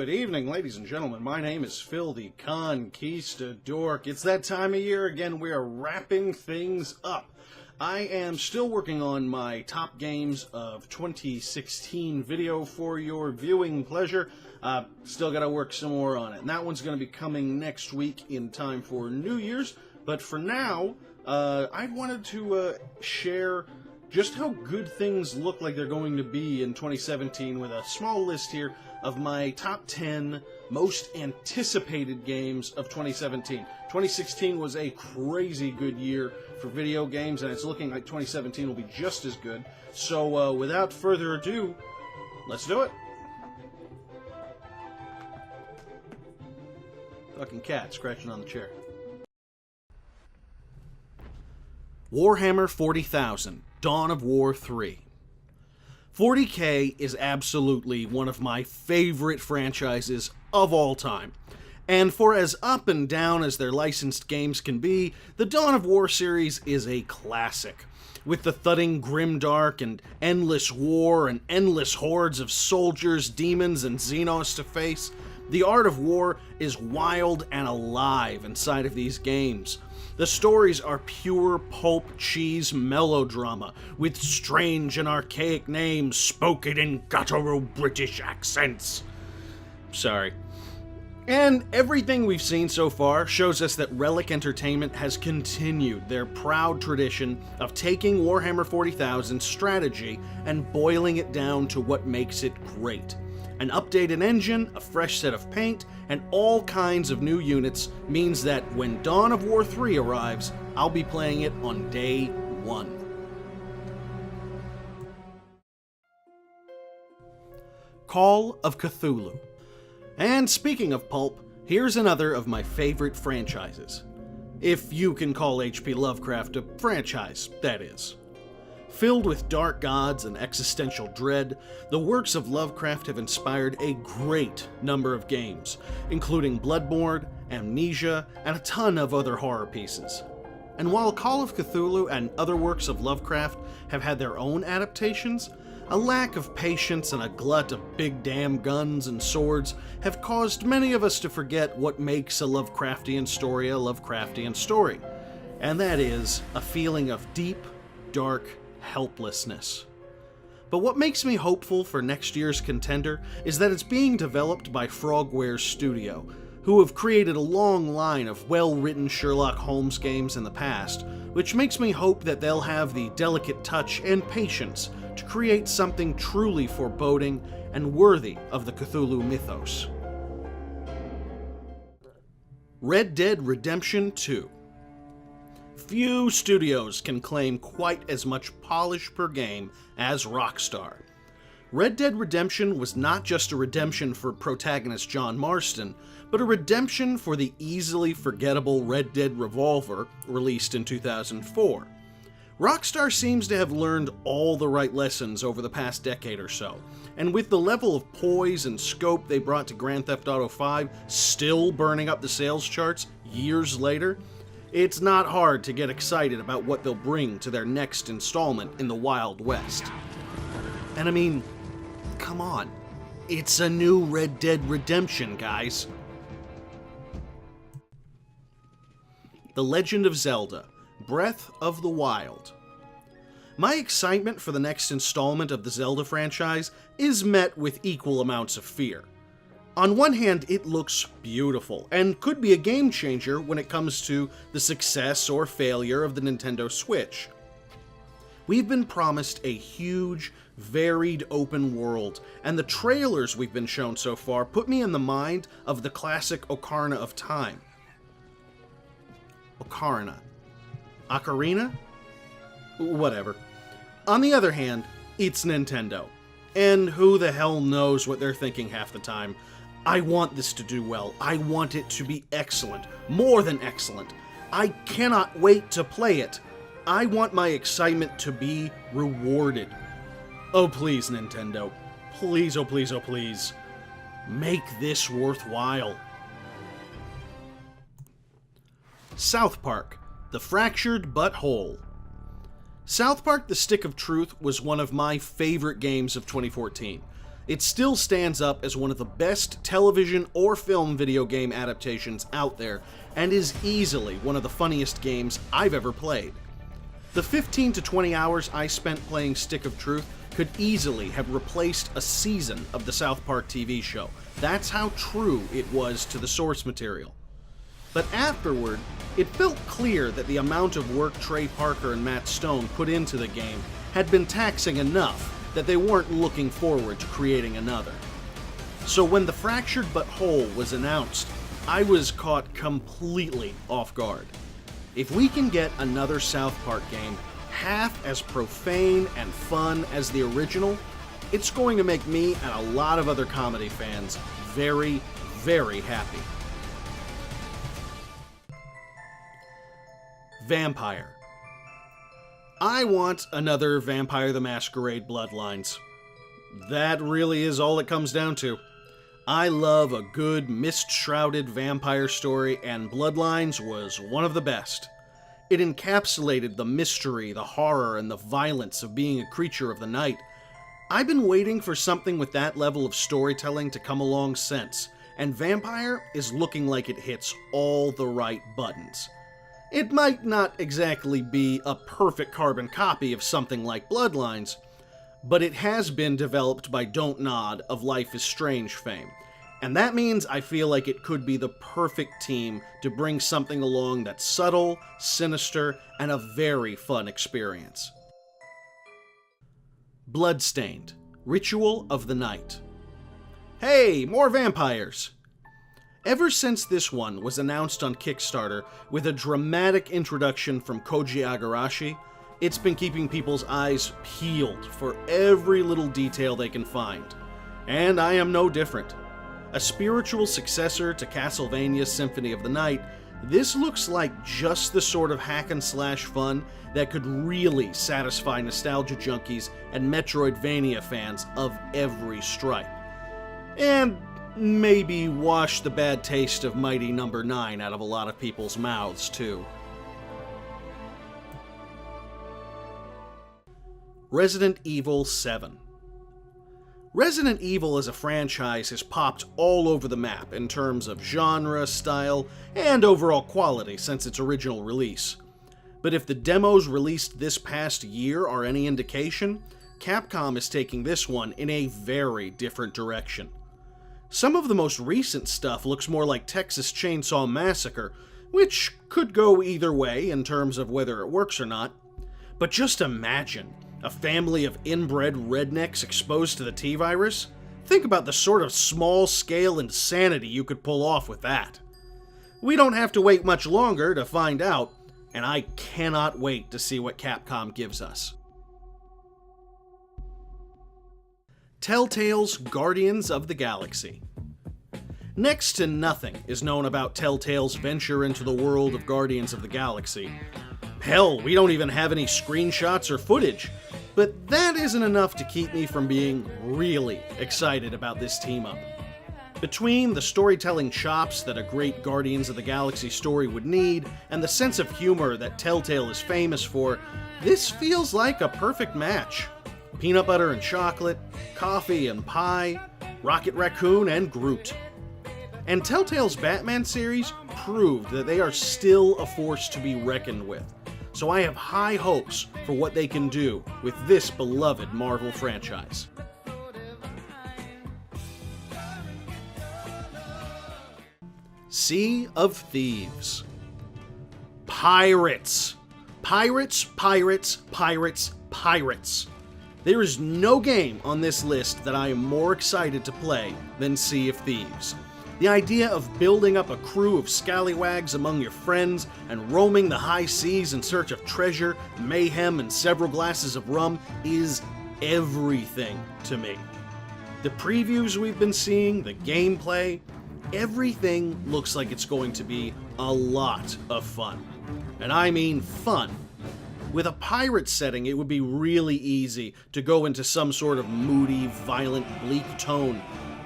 Good evening, ladies and gentlemen. My name is Phil, the Conquistadork. It's that time of year again. We are wrapping things up. I am still working on my top games of 2016 video for your viewing pleasure. Still got to work some more on it. And that one's going to be coming next week in time for New Year's. But for now, I wanted to share just how good things look like they're going to be in 2017 with a small list here of my top 10 most anticipated games of 2017. 2016 was a crazy good year for video games, and it's looking like 2017 will be just as good. So without further ado, let's do it. Fucking cat scratching on the chair. Warhammer 40,000, Dawn of War 3. 40K is absolutely one of my favorite franchises of all time. And for as up and down as their licensed games can be, the Dawn of War series is a classic. With the thudding grimdark and endless war and endless hordes of soldiers, demons, and Xenos to face, the art of war is wild and alive inside of these games. The stories are pure pulp cheese melodrama, with strange and archaic names spoken in guttural British accents. Sorry. And everything we've seen so far shows us that Relic Entertainment has continued their proud tradition of taking Warhammer 40,000 strategy and boiling it down to what makes it great. An updated engine, a fresh set of paint, and all kinds of new units means that when Dawn of War 3 arrives, I'll be playing it on day one. Call of Cthulhu. And speaking of pulp, here's another of my favorite franchises. If you can call H.P. Lovecraft a franchise, that is. Filled with dark gods and existential dread, the works of Lovecraft have inspired a great number of games, including Bloodborne, Amnesia, and a ton of other horror pieces. And while Call of Cthulhu and other works of Lovecraft have had their own adaptations, a lack of patience and a glut of big damn guns and swords have caused many of us to forget what makes a Lovecraftian story a Lovecraftian story, and that is a feeling of deep, dark helplessness. But what makes me hopeful for next year's contender is that it's being developed by Frogware Studio, who have created a long line of well-written Sherlock Holmes games in the past, which makes me hope that they'll have the delicate touch and patience to create something truly foreboding and worthy of the Cthulhu mythos. Red Dead Redemption 2. Few studios can claim quite as much polish per game as Rockstar. Red Dead Redemption was not just a redemption for protagonist John Marston, but a redemption for the easily forgettable Red Dead Revolver, released in 2004. Rockstar seems to have learned all the right lessons over the past decade or so, and with the level of poise and scope they brought to Grand Theft Auto V still burning up the sales charts years later, it's not hard to get excited about what they'll bring to their next installment in the Wild West. And I mean, come on, it's a new Red Dead Redemption, guys. The Legend of Zelda: Breath of the Wild. My excitement for the next installment of the Zelda franchise is met with equal amounts of fear. On one hand, it looks beautiful, and could be a game changer when it comes to the success or failure of the Nintendo Switch. We've been promised a huge, varied open world, and the trailers we've been shown so far put me in the mind of the classic Ocarina of Time. Ocarina. Ocarina? Whatever. On the other hand, it's Nintendo, and who the hell knows what they're thinking half the time. I want this to do well. I want it to be excellent. More than excellent. I cannot wait to play it. I want my excitement to be rewarded. Oh please, Nintendo. Please, oh please, oh please. Make this worthwhile. South Park: The Fractured But Whole. South Park: The Stick of Truth was one of my favorite games of 2014. it still stands up as one of the best television or film video game adaptations out there, and is easily one of the funniest games I've ever played. The 15 to 20 hours I spent playing Stick of Truth could easily have replaced a season of the South Park TV show. That's how true it was to the source material. But afterward, it felt clear that the amount of work Trey Parker and Matt Stone put into the game had been taxing enough that they weren't looking forward to creating another. So when The Fractured But Whole was announced, I was caught completely off guard. If we can get another South Park game half as profane and fun as the original, it's going to make me and a lot of other comedy fans very, very happy. Vampire. I want another Vampire the Masquerade Bloodlines. That really is all it comes down to. I love a good mist-shrouded vampire story, and Bloodlines was one of the best. It encapsulated the mystery, the horror, and the violence of being a creature of the night. I've been waiting for something with that level of storytelling to come along since, and Vampire is looking like it hits all the right buttons. It might not exactly be a perfect carbon copy of something like Bloodlines, but it has been developed by Don't Nod of Life is Strange fame, and that means I feel like it could be the perfect team to bring something along that's subtle, sinister, and a very fun experience. Bloodstained, Ritual of the Night. Hey, more vampires! Ever since this one was announced on Kickstarter with a dramatic introduction from Koji Igarashi, it's been keeping people's eyes peeled for every little detail they can find. And I am no different. A spiritual successor to Castlevania's Symphony of the Night, this looks like just the sort of hack-and-slash fun that could really satisfy nostalgia junkies and Metroidvania fans of every stripe. And maybe wash the bad taste of Mighty No. 9 out of a lot of people's mouths, too. Resident Evil 7. Resident Evil as a franchise has popped all over the map in terms of genre, style, and overall quality since its original release. But if the demos released this past year are any indication, Capcom is taking this one in a very different direction. Some of the most recent stuff looks more like Texas Chainsaw Massacre, which could go either way in terms of whether it works or not. But just imagine a family of inbred rednecks exposed to the T-virus. Think about the sort of small-scale insanity you could pull off with that. We don't have to wait much longer to find out, and I cannot wait to see what Capcom gives us. Telltale's Guardians of the Galaxy. Next to nothing is known about Telltale's venture into the world of Guardians of the Galaxy. Hell, we don't even have any screenshots or footage, but that isn't enough to keep me from being really excited about this team-up. Between the storytelling chops that a great Guardians of the Galaxy story would need, and the sense of humor that Telltale is famous for, this feels like a perfect match. Peanut butter and chocolate, coffee and pie, Rocket Raccoon and Groot. And Telltale's Batman series proved that they are still a force to be reckoned with, so I have high hopes for what they can do with this beloved Marvel franchise. Sea of Thieves. Pirates. Pirates, pirates, pirates, pirates. There is no game on this list that I am more excited to play than Sea of Thieves. The idea of building up a crew of scallywags among your friends and roaming the high seas in search of treasure, mayhem, and several glasses of rum is everything to me. The previews we've been seeing, the gameplay, everything looks like it's going to be a lot of fun. And I mean fun. With a pirate setting, it would be really easy to go into some sort of moody, violent, bleak tone.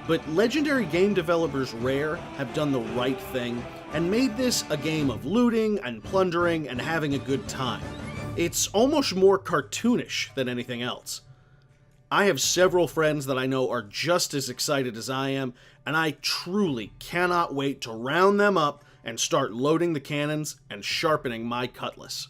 But legendary game developers Rare have done the right thing and made this a game of looting and plundering and having a good time. It's almost more cartoonish than anything else. I have several friends that I know are just as excited as I am, and I truly cannot wait to round them up and start loading the cannons and sharpening my cutlass.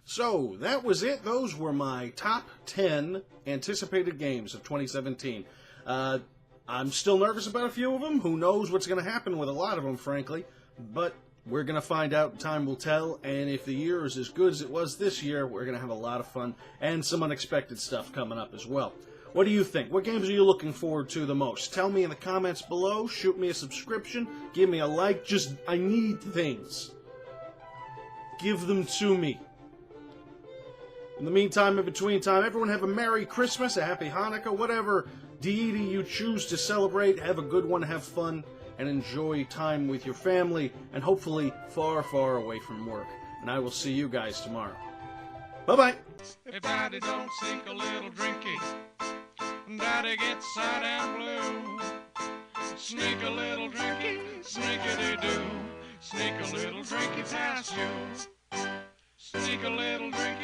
So, that was it. Those were my top 10 anticipated games of 2017. I'm still nervous about a few of them. Who knows what's going to happen with a lot of them, frankly. But we're going to find out. Time will tell. And if the year is as good as it was this year, we're going to have a lot of fun and some unexpected stuff coming up as well. What do you think? What games are you looking forward to the most? Tell me in the comments below. Shoot me a subscription. Give me a like. I need things. Give them to me. In the meantime, in between time, everyone have a Merry Christmas, a Happy Hanukkah, whatever deity you choose to celebrate. Have a good one, have fun, and enjoy time with your family, and hopefully far, far away from work. And I will see you guys tomorrow. Bye-bye. If Daddy don't sink a little drinky, Daddy gets sad and blue. Sneak a little drinky, sneakity-doo. Sneak a little drinky past you. Sneak a little drinky